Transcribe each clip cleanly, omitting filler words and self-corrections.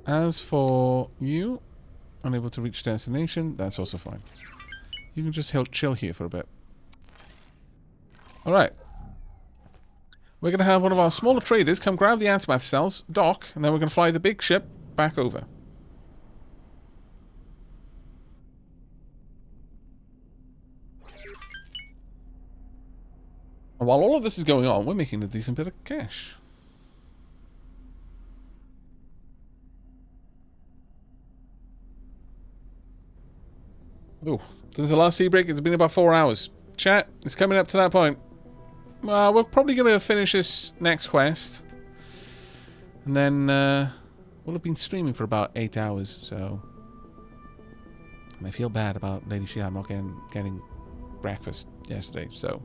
As for you, unable to reach destination, that's also fine. You can just chill here for a bit. Alright. We're going to have one of our smaller traders come grab the antimatter cells, dock, and then we're going to fly the big ship back over. And while all of this is going on, we're making a decent bit of cash. Oh, since the last sea break, it's been about 4 hours. Chat, it's coming up to that point. We're probably going to finish this next quest. And then we'll have been streaming for about 8 hours, so... And I feel bad about Lady Shia not getting breakfast yesterday, so...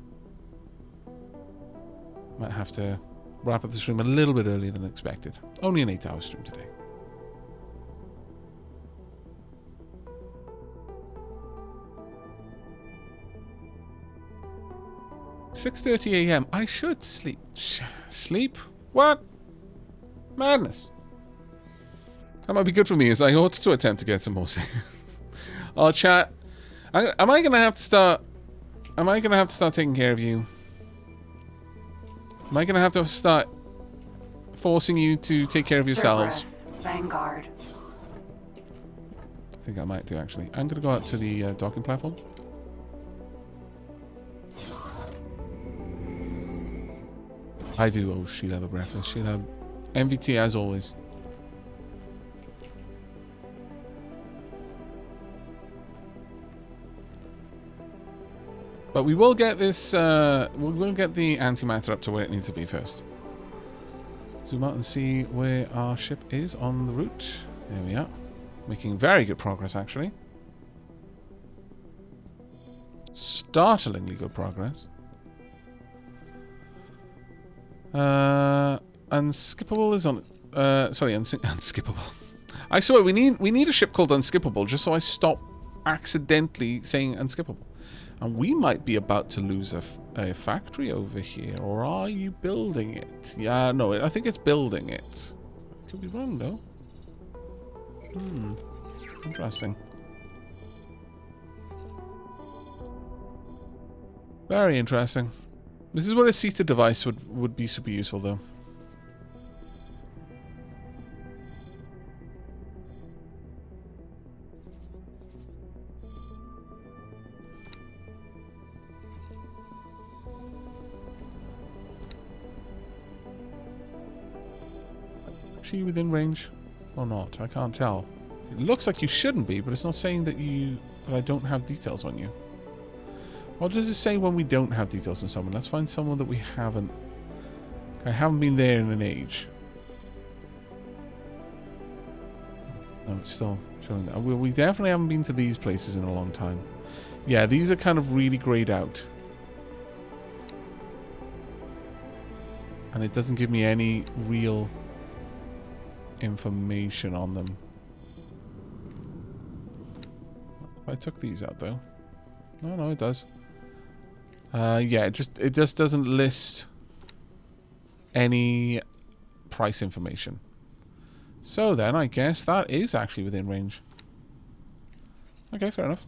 Might have to wrap up the stream a little bit earlier than expected. Only an 8-hour stream today. $6:30 a.m. I should sleep. Sleep? What? Madness. That might be good for me, as I ought to attempt to get some more sleep. Oh, chat. Am I gonna have to start taking care of you? Am I gonna have to start forcing you to take care of yourselves? Vanguard. I think I might do, actually. I'm gonna go out to the docking platform. I do owe Sheila a breakfast. Sheila, MVT as always. But we will get this, we'll get the antimatter up to where it needs to be first. Zoom out and see where our ship is on the route. There we are. Making very good progress, actually. Startlingly good progress. Unskippable is on... sorry, unskippable. I swear, we need a ship called Unskippable, just so I stop accidentally saying unskippable. And we might be about to lose a factory over here. Or are you building it? Yeah, no, I think it's building it. Could be wrong, though. Interesting. Very interesting. This is where a seated device would be super useful, though. Is she within range or not? I can't tell. It looks like you shouldn't be, but it's not saying that I don't have details on you. What does it say when we don't have details on someone? Let's find someone that we haven't... I haven't been there in an age. No, it's still showing that. We definitely haven't been to these places in a long time. Yeah, these are kind of really grayed out. And it doesn't give me any real information on them. I took these out, though. No, it does. Yeah, it just doesn't list any price information. So then, I guess that is actually within range. Okay, fair enough.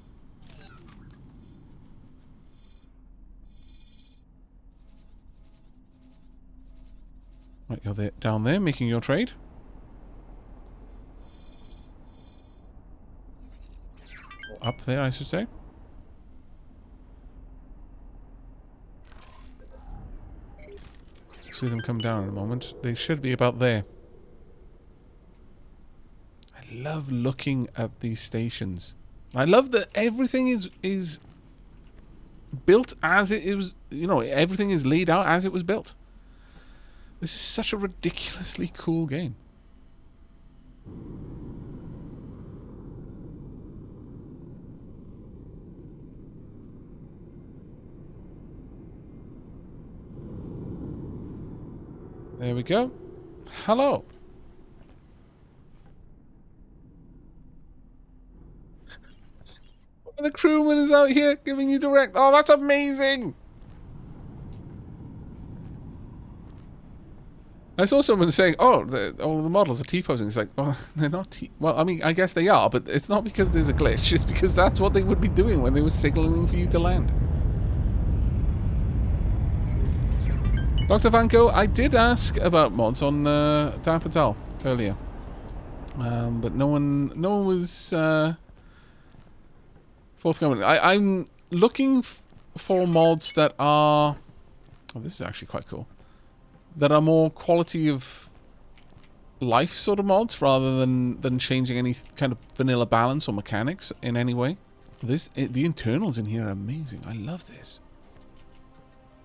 Right, you're there, down there making your trade. Up there, I should say. See them come down in a moment. They should be about there. I love looking at these stations. I love that everything is built as it was, you know, everything is laid out as it was built. This is such a ridiculously cool game. There we go. Hello. The crewman is out here giving you direct. Oh, that's amazing. I saw someone saying, "Oh, all the models are T-posing." It's like, well, they're not T. Well, I mean, I guess they are, but it's not because there's a glitch. It's because that's what they would be doing when they were signaling for you to land. Dr. Van Gogh, I did ask about mods on Dapatal earlier, but no one was forthcoming. I'm looking for mods that are. Oh, this is actually quite cool. That are more quality of life sort of mods rather than changing any kind of vanilla balance or mechanics in any way. The internals in here are amazing. I love this.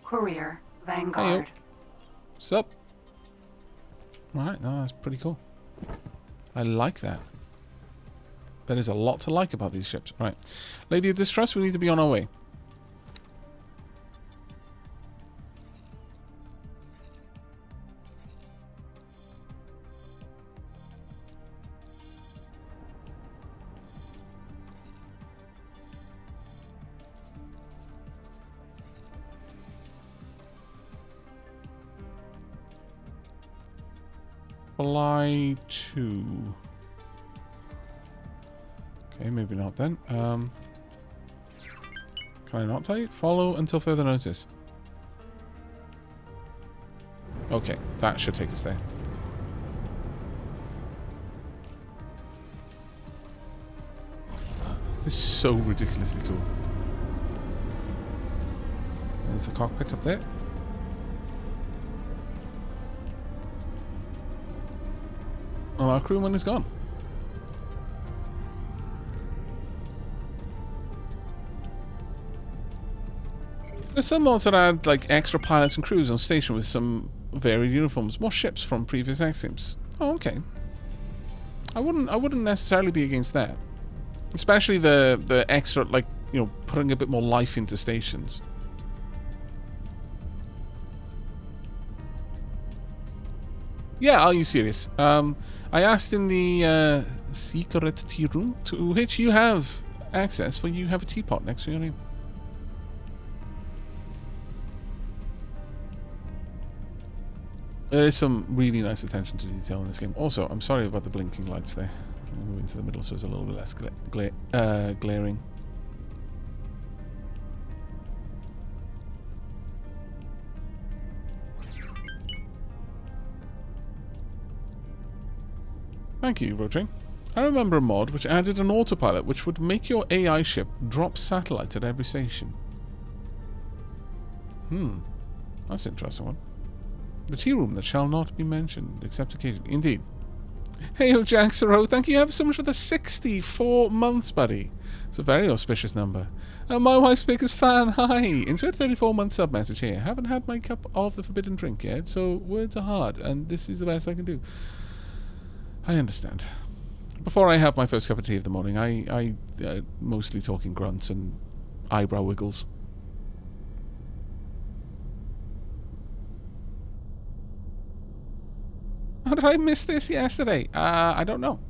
Courier, Vanguard. Hey, what's up? Alright, no, that's pretty cool. I like that. There is a lot to like about these ships. Right. Lady of Distrust, we need to be on our way. Fly to... Okay, maybe not then. Can I not tell you? Follow until further notice. Okay, that should take us there. This is so ridiculously cool. There's the cockpit up there. Well, our crewman is gone. There's some mods that add like extra pilots and crews on station with some varied uniforms, more ships from previous X Games. Oh, okay. I wouldn't necessarily be against that, especially the extra, like, you know, putting a bit more life into stations. Yeah, are you serious? I asked in the secret tea room to which you have access, for you have a teapot next to your name. There is some really nice attention to detail in this game. Also, I'm sorry about the blinking lights there. I'll move into the middle so it's a little bit less glaring. Thank you, Rotrain. I remember a mod which added an autopilot which would make your AI ship drop satellites at every station. That's an interesting one. The tea room that shall not be mentioned, except occasionally. Indeed. Hey, Jack Saro, thank you ever so much for the 64 months, buddy. It's a very auspicious number. My wife's biggest fan, hi. Insert 34-month sub message here. Haven't had my cup of the forbidden drink yet, so words are hard, and this is the best I can do. I understand. Before I have my first cup of tea of the morning, I mostly talking grunts and eyebrow wiggles. How did I miss this yesterday? I don't know.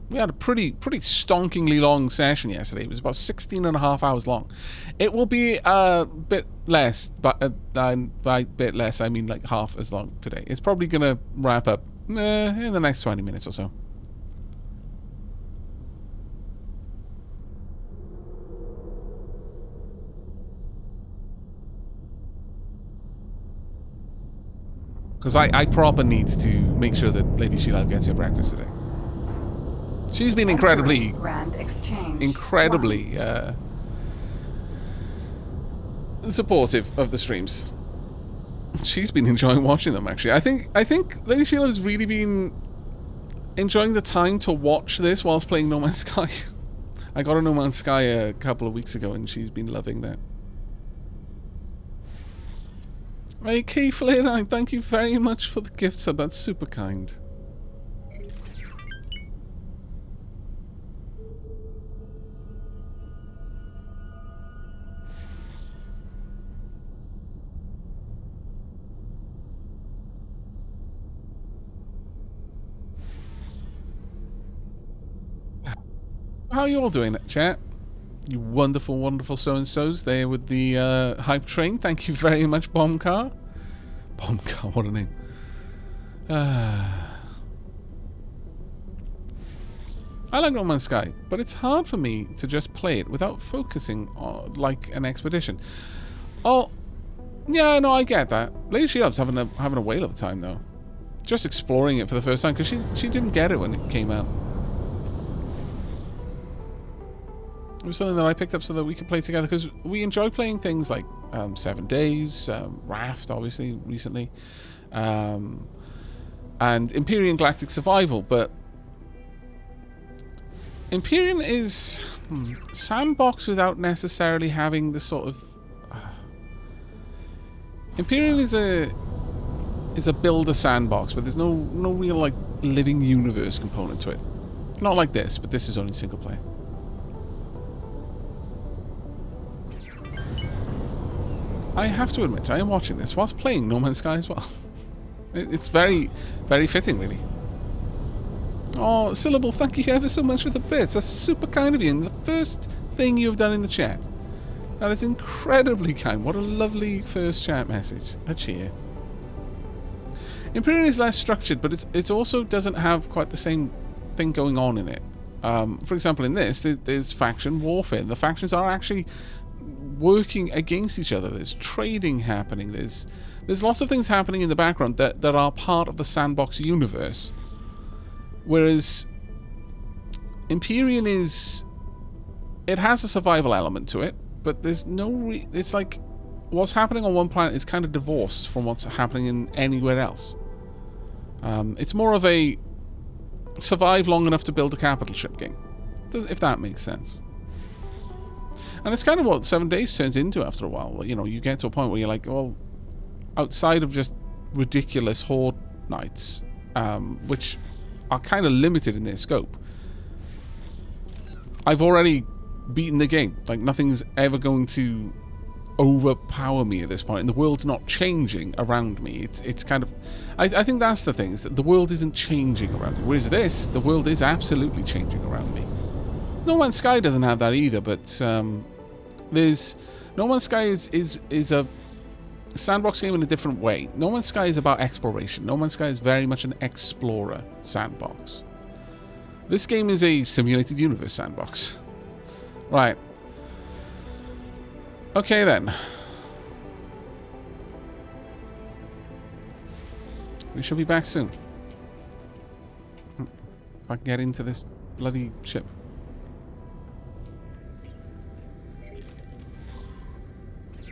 We had a pretty stonkingly long session yesterday. It was about 16.5 hours long. It will be a bit less, but by bit less, I mean like half as long today. It's probably going to wrap up in the next 20 minutes or so. Because I proper need to make sure that Lady Sheila gets her breakfast today. She's been incredibly supportive of the streams. She's been enjoying watching them, actually. I think Lady Sheila has really been enjoying the time to watch this whilst playing No Man's Sky. I got a No Man's Sky a couple of weeks ago, and she's been loving that. Hey, Keith Lane, thank you very much for the gift sub. That's super kind. How are you all doing, chat? You wonderful, wonderful so-and-sos there with the hype train. Thank you very much, Bombcar. Bomb car, what a name. I like No Man's Sky, but it's hard for me to just play it without focusing on, like an expedition. Oh, yeah, no, I get that. Lady Shield's having a whale of a time, though. Just exploring it for the first time, because she didn't get it when it came out. It was something that I picked up so that we could play together, because we enjoy playing things like 7 Days, Raft, obviously, recently, and Empyrean Galactic Survival, but Empyrean is sandbox without necessarily having the sort of... Empyrean is a builder sandbox, but there's no real like living universe component to it. Not like this, but this is only single player. I have to admit, I am watching this whilst playing No Man's Sky as well. It's very, very fitting, really. Oh, Syllable, thank you ever so much for the bits. That's super kind of you. And the first thing you've done in the chat. That is incredibly kind. What a lovely first chat message. A cheer. Imperial is less structured, but it also doesn't have quite the same thing going on in it. For example, in this, there's faction warfare. The factions are actually working against each other. There's trading happening. There's lots of things happening in the background that are part of the sandbox universe. Whereas Empyrean it has a survival element to it, but there's no it's like what's happening on one planet is kind of divorced from what's happening in anywhere else. It's more of a survive long enough to build a capital ship game, if that makes sense. And it's kind of what 7 Days turns into after a while. You know, you get to a point where you're like, well, outside of just ridiculous horde nights, which are kind of limited in their scope, I've already beaten the game. Like, nothing's ever going to overpower me at this point, and the world's not changing around me. It's kind of... I think that's the thing, is that the world isn't changing around me. Whereas this, the world is absolutely changing around me. No Man's Sky doesn't have that either, but there's... No Man's Sky is a sandbox game in a different way. No Man's Sky is about exploration. No Man's Sky is very much an explorer sandbox. This game is a simulated universe sandbox. Right. Okay then. We shall be back soon. If I can get into this bloody ship.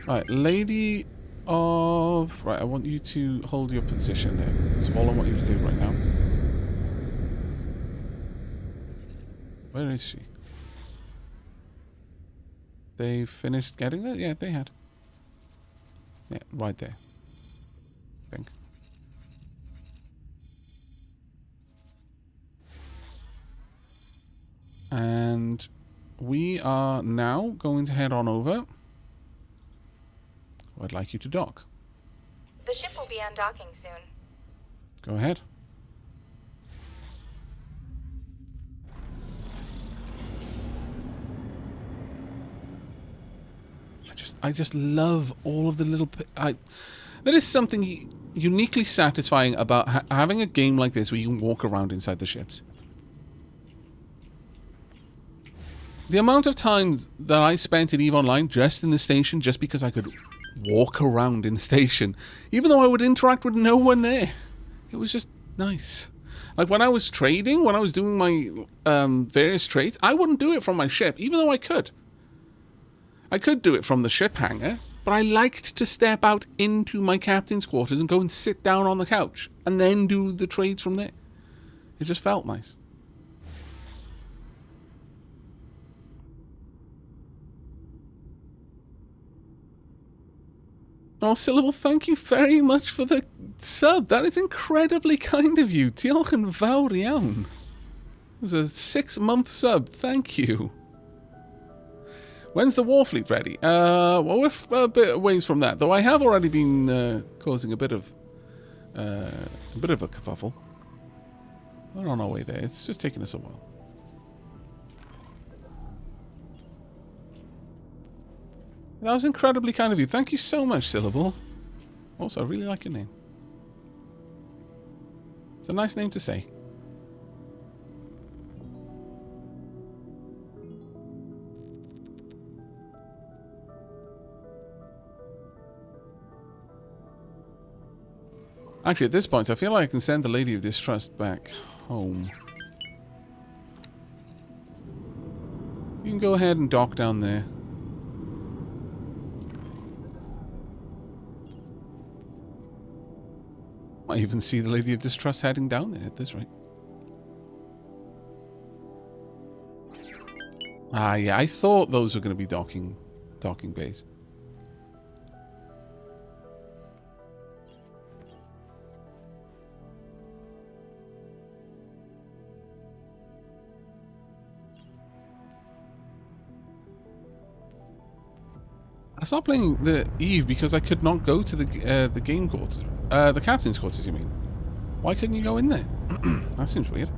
Right, Lady of... Right, I want you to hold your position there. That's all I want you to do right now. Where is she? They finished getting there? Yeah, they had. Yeah, right there. I think. And we are now going to head on over. I'd like you to dock. The ship will be undocking soon. Go ahead. I just love all of the little... There is something uniquely satisfying about having a game like this where you can walk around inside the ships. The amount of time that I spent in EVE Online just in the station, just because I could walk around in the station, even though I would interact with no one there. It was just nice. Like when I was trading, when I was doing my various trades, I wouldn't do it from my ship, even though I could. I could do it from the ship hangar, but I liked to step out into my captain's quarters and go and sit down on the couch and then do the trades from there. It just felt nice. Oh, Syllable, thank you very much for the sub. That is incredibly kind of you. Diolch yn fawr iawn. It was a 6-month sub. Thank you. When's the Warfleet ready? Well, we're a bit ways from that, though I have already been causing a bit of a kerfuffle. We're on our way there. It's just taking us a while. That was incredibly kind of you. Thank you so much, Syllable. Also, I really like your name. a nice name to say. Actually, at this point, I feel like I can send the Lady of Distrust back home. You can go ahead and dock down there. Might even see the Lady of Distrust heading down there at this rate. Ah, yeah, I thought those were going to be docking bays. I stopped playing the Eve because I could not go to the game quarters. The captain's quarters, you mean? Why couldn't you go in there? That seems weird.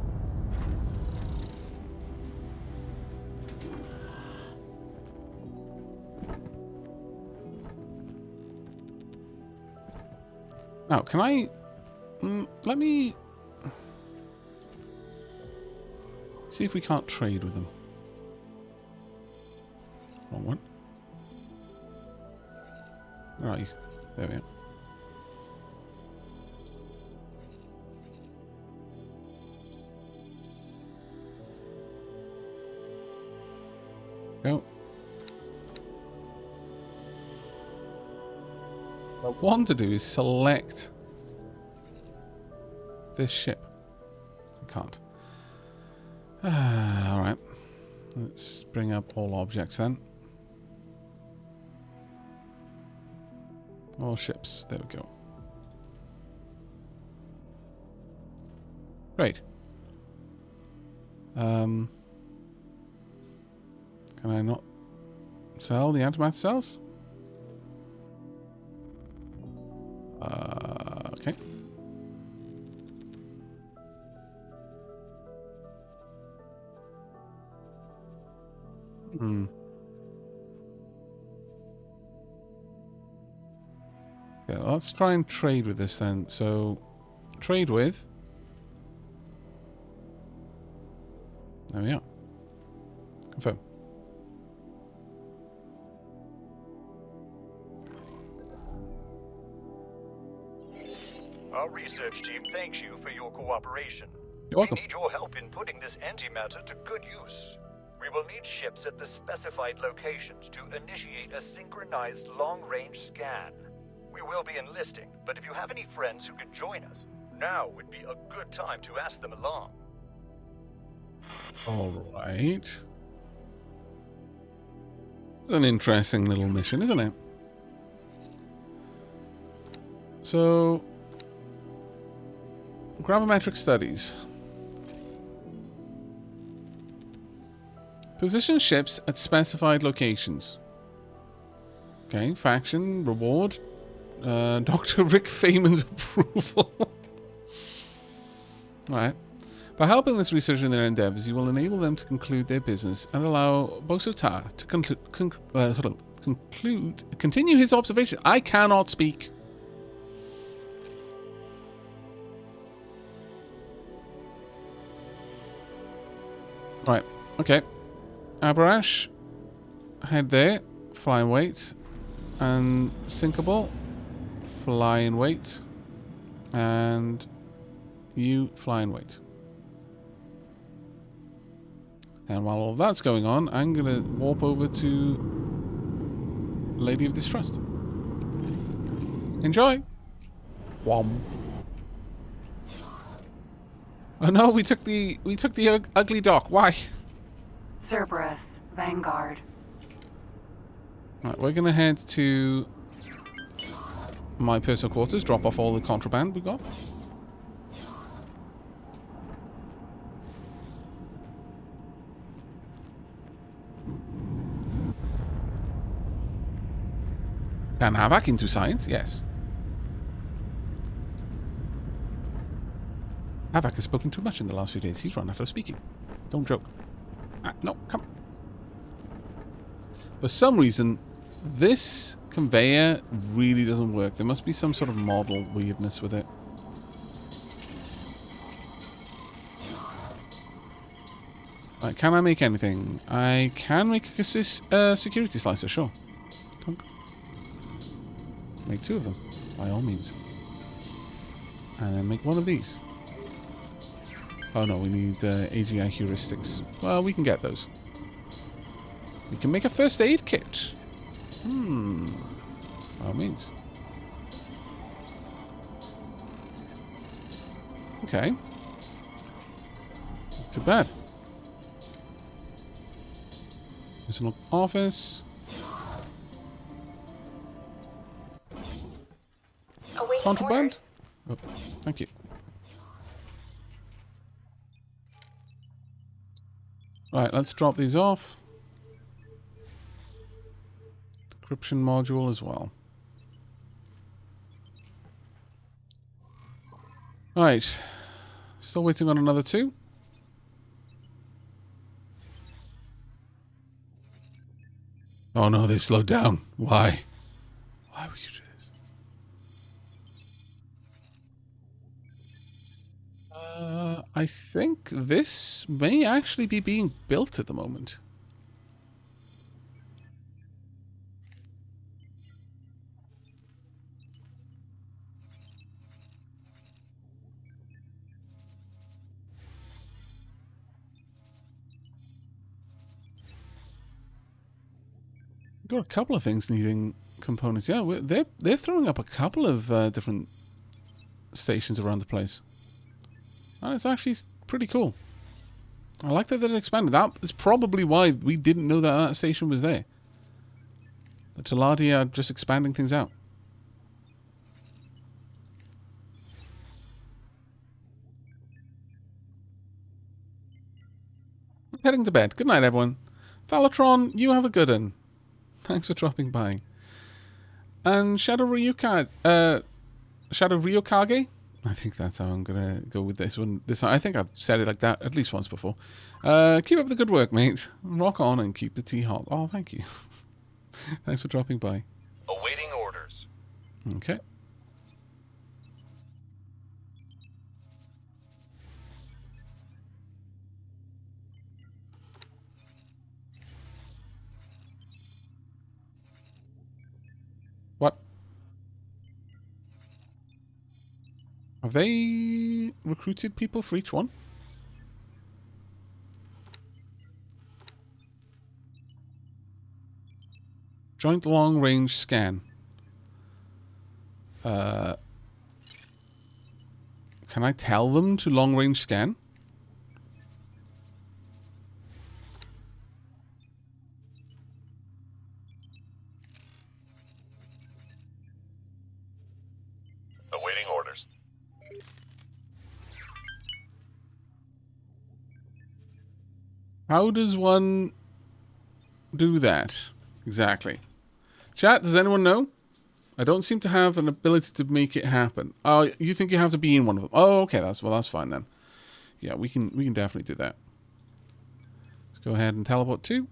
Now, can I... let me... see if we can't trade with them. Wrong one. Where are you? There we are. Go. What I want to do is select this ship. I can't. Alright. Let's bring up all objects then. All ships. There we go. Great. Can I not sell the antimatter cells? Okay. Yeah, let's try and trade with this then. So, trade with. There we are. Confirm. Our research team thanks you for your cooperation. You're welcome. We need your help in putting this antimatter to good use. We will need ships at the specified locations to initiate a synchronized long-range scan. We will be enlisting, but if you have any friends who could join us, now would be a good time to ask them along. Alright. It's an interesting little mission, isn't it? So, gravimetric studies. Position ships at specified locations. Okay, faction, reward. Dr. Rick Feynman's approval. Alright. By helping this researcher in their endeavors, you will enable them to conclude their business and allow Bosotar to continue his observation. I cannot speak. Right, okay. Abarash, head there, flying weight, and sinkable, flying weight, and you flying weight. And while all that's going on, I'm going to warp over to Lady of Distrust. Enjoy! Whom. Oh no, we took the ugly dock. Why? Cerberus, Vanguard. Right, we're gonna head to my personal quarters, drop off all the contraband we got. Can Aavak into science? Yes. Aavak has spoken too much in the last few days. He's run out of speaking. Don't joke. Ah, no, come. For some reason, this conveyor really doesn't work. There must be some sort of model weirdness with it. Right, can I make anything? I can make a security slicer, sure. Tonk. Make 2 of them, by all means. And then make 1 of these. Oh no, we need AGI heuristics. Well, we can get those. We can make a first aid kit. By all means. Okay. Not too bad. Personal office. Awaiting Contraband? orders. Oh, thank you. Right, let's drop these off. Encryption module as well. Right. Still waiting on another 2. Oh no, they slowed down. Why? Why would you do this? I think this may actually be being built at the moment. Got a couple of things needing components. Yeah, they're throwing up a couple of different stations around the place. And it's actually pretty cool. I like that they're expanding. That is probably why we didn't know that that station was there. The Teladi are just expanding things out. I'm heading to bed. Good night, everyone. Thalatron, you have a good one. Thanks for dropping by. And Shadow Ryukage, I think that's how I'm gonna go with this one. I think I've said it like that at least once before. Keep up the good work, mate. Rock on and keep the tea hot. Oh, thank you. Thanks for dropping by. Awaiting orders. Okay. What? Have they recruited people for each one? Joint long range scan. Can I tell them to long range scan? Awaiting orders. How does one do that exactly? Chat, does anyone know? I don't seem to have an ability to make it happen. Oh, you think you have to be in one of them? Oh, okay, that's fine then. Yeah, we can definitely do that. Let's go ahead and teleport to.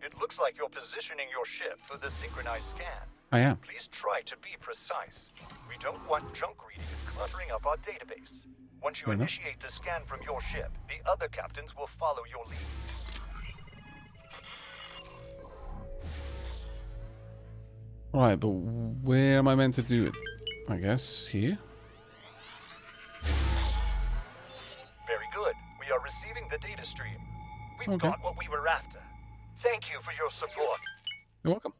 It looks like you're positioning your ship for the synchronized scan. I am. Please try to be precise. We don't want junk readings cluttering up our database. Once you Fair enough. initiate the scan from your ship, the other captains will follow your lead. Right, but where am I meant to do it? I guess here. Very good. We are receiving the data stream. We've Okay. got what we were after. Thank you for your support. You're welcome.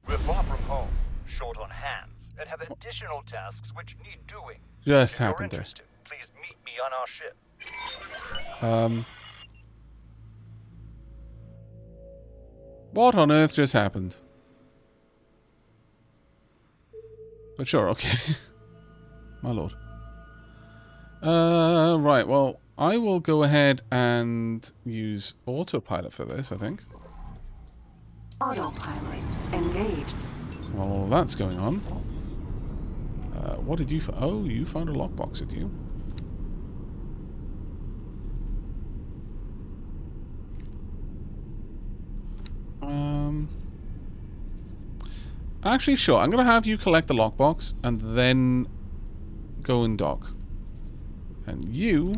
We're far from home, short on hands, and have additional tasks which need doing. Just If you're happened there. interested, please meet me on our ship. What on earth just happened? But sure, okay. My lord. Right, well, I will go ahead and use autopilot for this, I think. Autopilot engaged. While all of that's going on. What did you find? Oh, you found a lockbox, did you? Actually, sure. I'm going to have you collect the lockbox and then go and dock. And you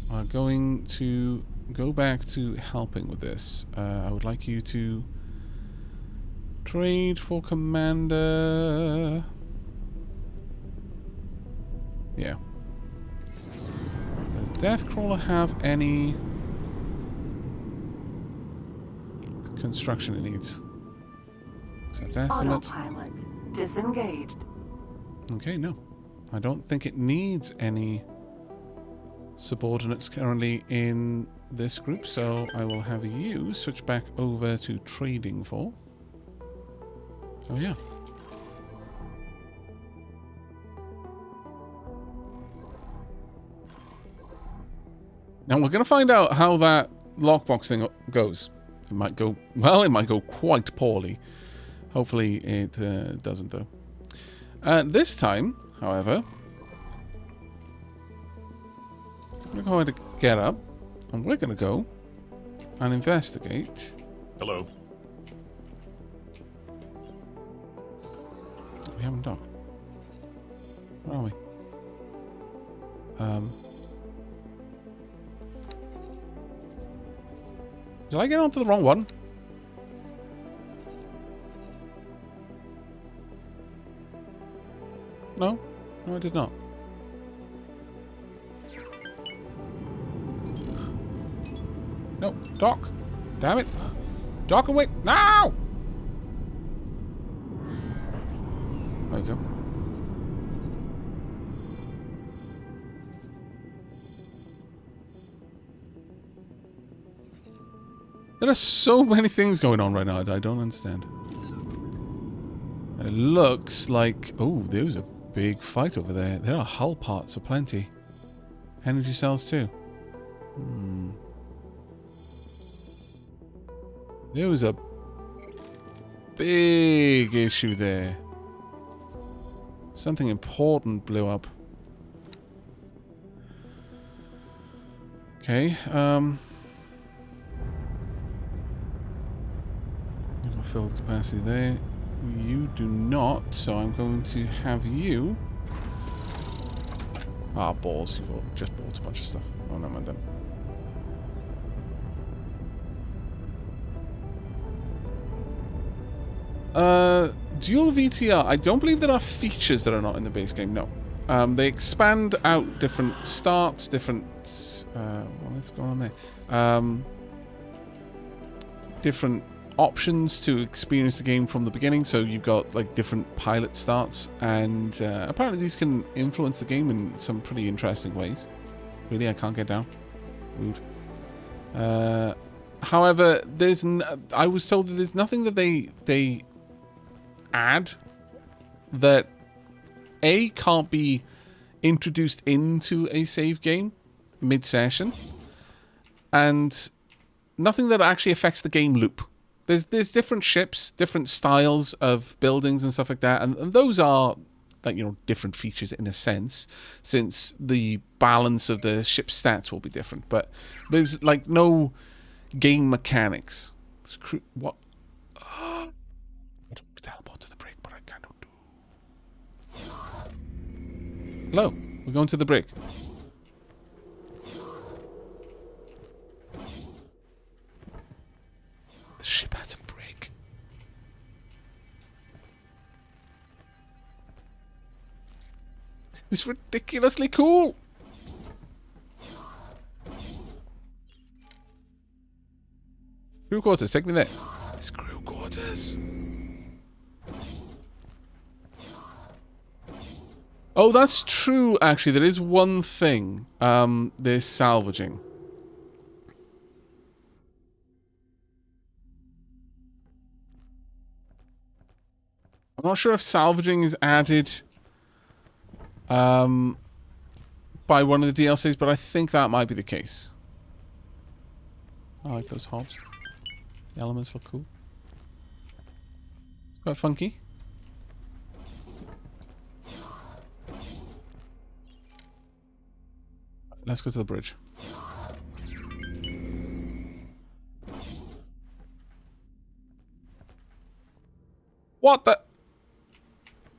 are going to go back to helping with this. I would like you to trade for commander. Yeah. Does Deathcrawler have any construction it needs? Except estimate. Autopilot disengaged. Okay, no. I don't think it needs any subordinates currently in this group, so I will have you switch back over to trading for. Oh yeah. Now we're going to find out how that lockbox thing goes. It might go, well, it might go quite poorly. Hopefully it doesn't though. This time, however, we're going to get up and we're going to go and investigate. Hello. We haven't docked. Where are we? Did I get onto the wrong one? No? No, I did not. No, dock. Damn it. Dock and wait. No! There you go. There are so many things going on right now that I don't understand. It looks like... Oh, there's a big fight over there. There are hull parts aplenty. Energy cells too. There was a big issue there. Something important blew up. Okay, I've got filled capacity there. You do not, so I'm going to have you... Ah, balls. You've just bought a bunch of stuff. Oh, no, man, then. Dual VTR. I don't believe there are features that are not in the base game, no. They expand out different starts, different... what's going on there? Different options to experience the game from the beginning, so you've got like different pilot starts, and apparently these can influence the game in some pretty interesting ways. Really, I can't get down. Rude. However, I was told that there's nothing that they add that A, can't be introduced into a save game mid-session, and nothing that actually affects the game loop. There's different ships, different styles of buildings and stuff like that, and those are, like, you know, different features in a sense, since the balance of the ship stats will be different. But there's like no game mechanics. What? I don't teleport to the brig, but I cannot do. Hello, we're going to the brig. The ship has a brig. It's ridiculously cool. Crew quarters, take me there. It's crew quarters. Oh, that's true, actually. There is one thing. There's salvaging. I'm not sure if salvaging is added by one of the DLCs, but I think that might be the case. I like those hobs. The elements look cool. It's quite funky. Let's go to the bridge. What the?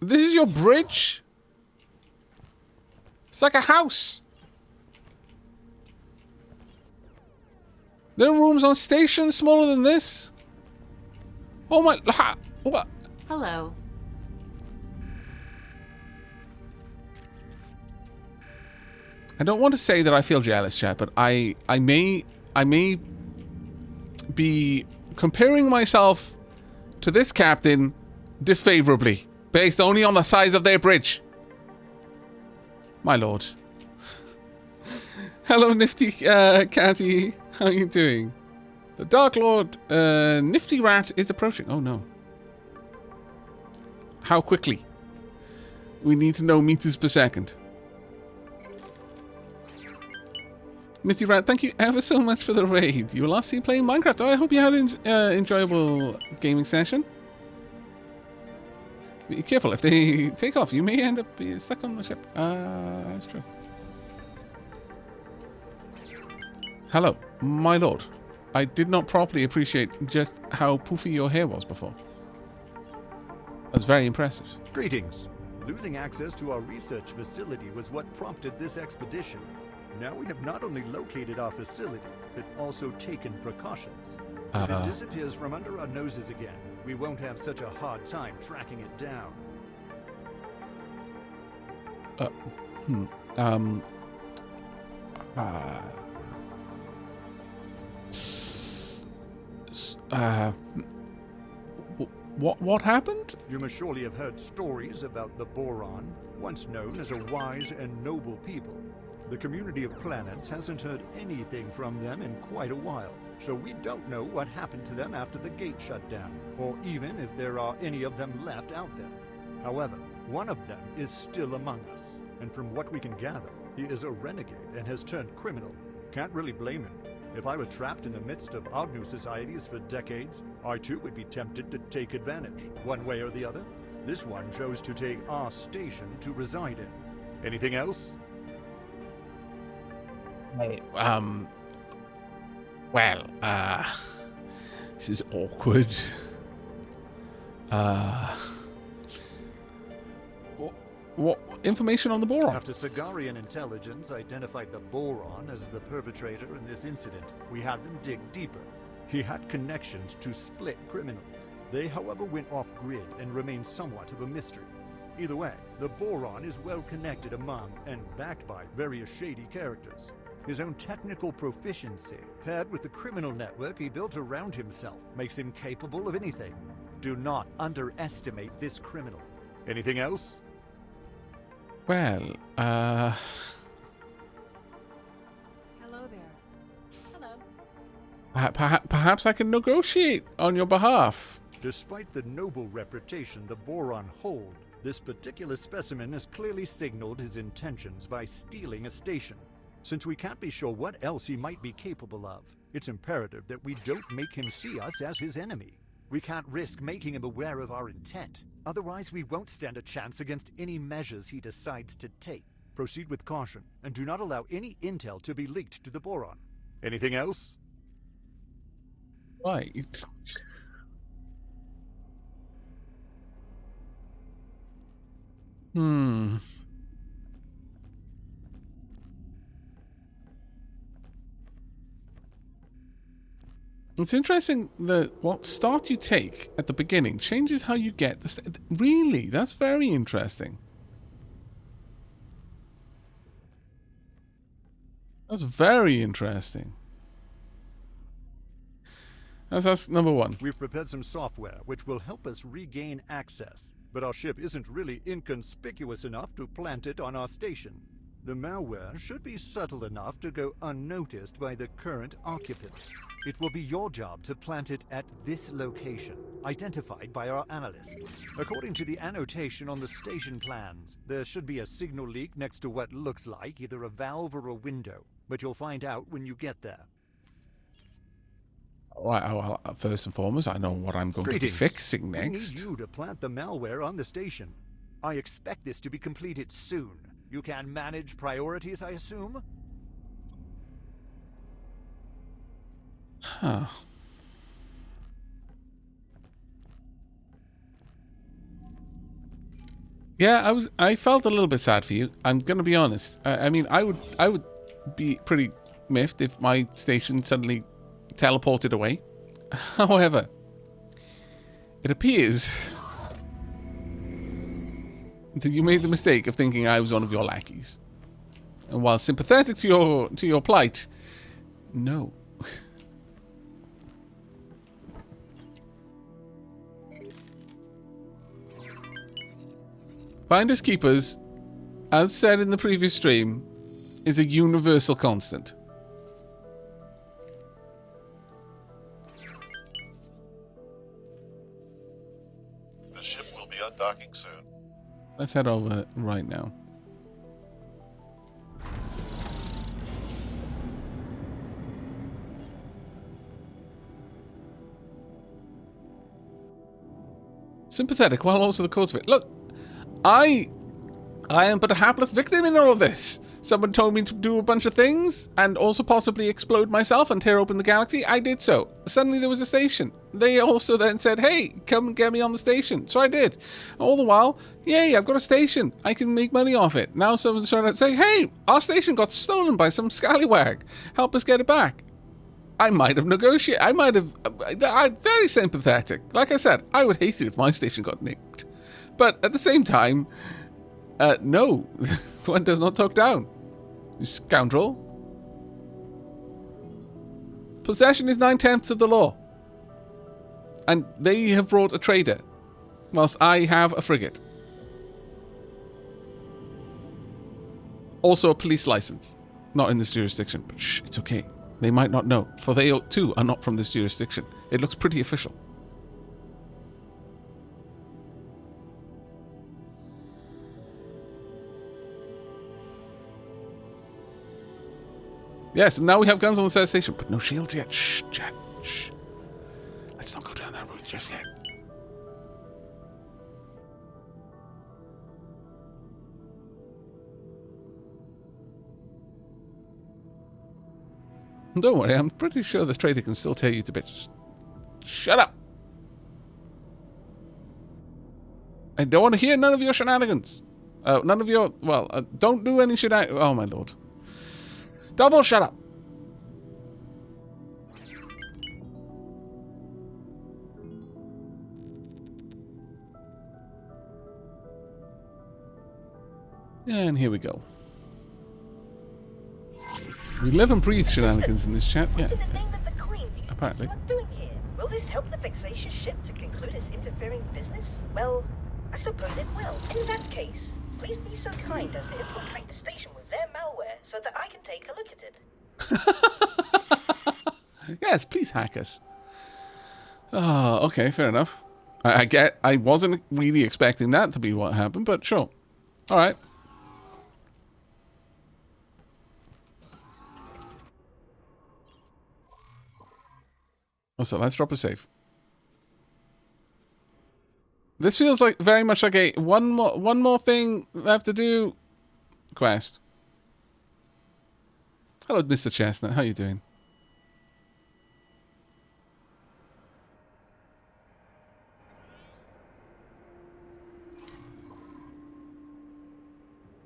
This is your bridge? It's like a house. There are rooms on stations smaller than this. Oh my... What? Hello. I don't want to say that I feel jealous, chat, but I may be comparing myself to this captain disfavorably, based only on the size of their bridge. My lord. Hello, nifty catty. How are you doing? The Dark Lord, Nifty Rat is approaching. Oh no. How quickly? We need to know meters per second. Nifty Rat, thank you ever so much for the raid. You were last seen playing Minecraft. Oh, I hope you had an enjoyable gaming session. Be careful, if they take off, you may end up being stuck on the ship. That's true. Hello, my lord. I did not properly appreciate just how poofy your hair was before. That's very impressive. Greetings. Losing access to our research facility was what prompted this expedition. Now we have not only located our facility, but also taken precautions. If it disappears from under our noses again, we won't have such a hard time tracking it down. What happened? You must surely have heard stories about the Boron, once known as a wise and noble people. The community of planets hasn't heard anything from them in quite a while, so we don't know what happened to them after the gate shut down, or even if there are any of them left out there. However, one of them is still among us, and from what we can gather, he is a renegade and has turned criminal. Can't really blame him. If I were trapped in the midst of Agnu societies for decades, I too would be tempted to take advantage, one way or the other. This one chose to take our station to reside in. Anything else? Well, this is awkward. What information on the Boron? After Sagarian intelligence identified the Boron as the perpetrator in this incident, we had them dig deeper. He had connections to split criminals. They, however, went off-grid and remain somewhat of a mystery. Either way, the Boron is well connected among and backed by various shady characters. His own technical proficiency, paired with the criminal network he built around himself, makes him capable of anything. Do not underestimate this criminal. Anything else? Well, Hello there. Hello. Perhaps I can negotiate on your behalf. Despite the noble reputation the Boron hold, this particular specimen has clearly signaled his intentions by stealing a station. Since we can't be sure what else he might be capable of, it's imperative that we don't make him see us as his enemy. We can't risk making him aware of our intent. Otherwise, we won't stand a chance against any measures he decides to take. Proceed with caution, and do not allow any intel to be leaked to the Boron. Anything else? Right. It's interesting that what start you take at the beginning changes how you get the really, that's very interesting. That's very interesting. That's number one. We've prepared some software which will help us regain access, but our ship isn't really inconspicuous enough to plant it on our station. The malware should be subtle enough to go unnoticed by the current occupant. It will be your job to plant it at this location, identified by our analyst. According to the annotation on the station plans, there should be a signal leak next to what looks like either a valve or a window, but you'll find out when you get there. Alright, well, first and foremost, I know what I'm going to be fixing next. We need you to plant the malware on the station. I expect this to be completed soon. You can manage priorities, I assume? Huh. Yeah, I felt a little bit sad for you. I'm gonna be honest. I mean, I would be pretty miffed if my station suddenly teleported away. However, it appears that you made the mistake of thinking I was one of your lackeys. And while sympathetic to your plight, no. Finders keepers, as said in the previous stream, is a universal constant. The ship will be undocking soon. Let's head over right now. Sympathetic while also the cause of it. Look, I am but a hapless victim in all of this. Someone told me to do a bunch of things and also possibly explode myself and tear open the galaxy. I did so. Suddenly there was a station. They also then said, hey, come and get me on the station. So I did. All the while, yay, I've got a station. I can make money off it. Now someone's trying to say, hey, our station got stolen by some scallywag. Help us get it back. I might have negotiated. I'm very sympathetic. Like I said, I would hate it if my station got nicked. But at the same time, no, one does not talk down. You scoundrel. Possession is 9/10 of the law. And they have brought a trader, whilst I have a frigate. Also a police license. Not in this jurisdiction, but shh, it's okay. They might not know, for they too are not from this jurisdiction. It looks pretty official. Yes, and now we have guns on the said station, but no shields yet. Shh, chat, shh. Let's not go down that route just yet. Don't worry, I'm pretty sure the trader can still tear you to bits. Shut up! I don't want to hear none of your shenanigans. None of your... Well, don't do any shenanigans. Oh, my lord. Double shut up! And here we go. We live and breathe shenanigans in this chat, yeah. What in the name of the Queen do you Apparently. think you are doing here? Will this help the vexatious ship to conclude its interfering business? Well, I suppose it will. In that case, please be so kind as to infiltrate the station with their malware so that I can take a look at it. Yes, please hack us. Oh, okay, fair enough. I wasn't really expecting that to be what happened, but sure. Alright. So let's drop a save. This feels like very much like a one more thing left to do quest. Hello, Mr. Chestnut. How you doing?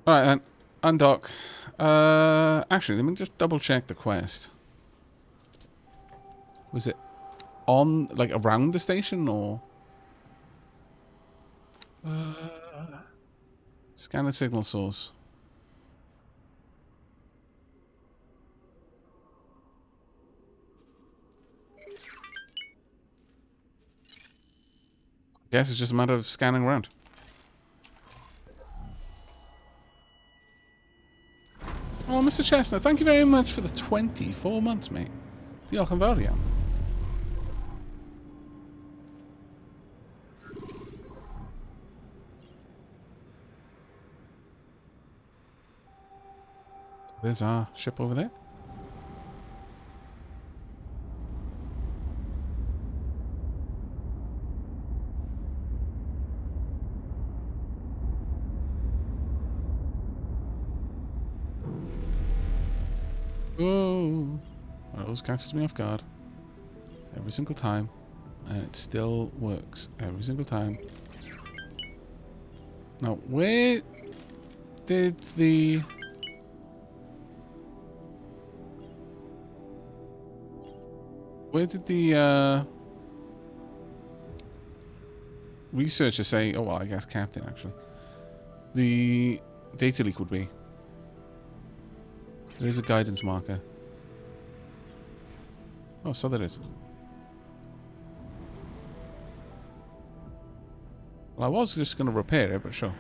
All right, then. Undock. Actually, let me just double check the quest. Was it on, like, around the station, or? Scan the signal source. Yes, it's just a matter of scanning around. Oh, Mr. Chestnut, thank you very much for the 24 months, mate. Diolch yn fawr iawn. There's our ship over there. Oh, that always catches me off guard. Every single time. And it still works. Every single time. Now, where did the... Where did the researcher say... Oh, well, I guess captain, actually. The data leak would be. There is a guidance marker. Oh, so there is. Well, I was just going to repair it, but sure.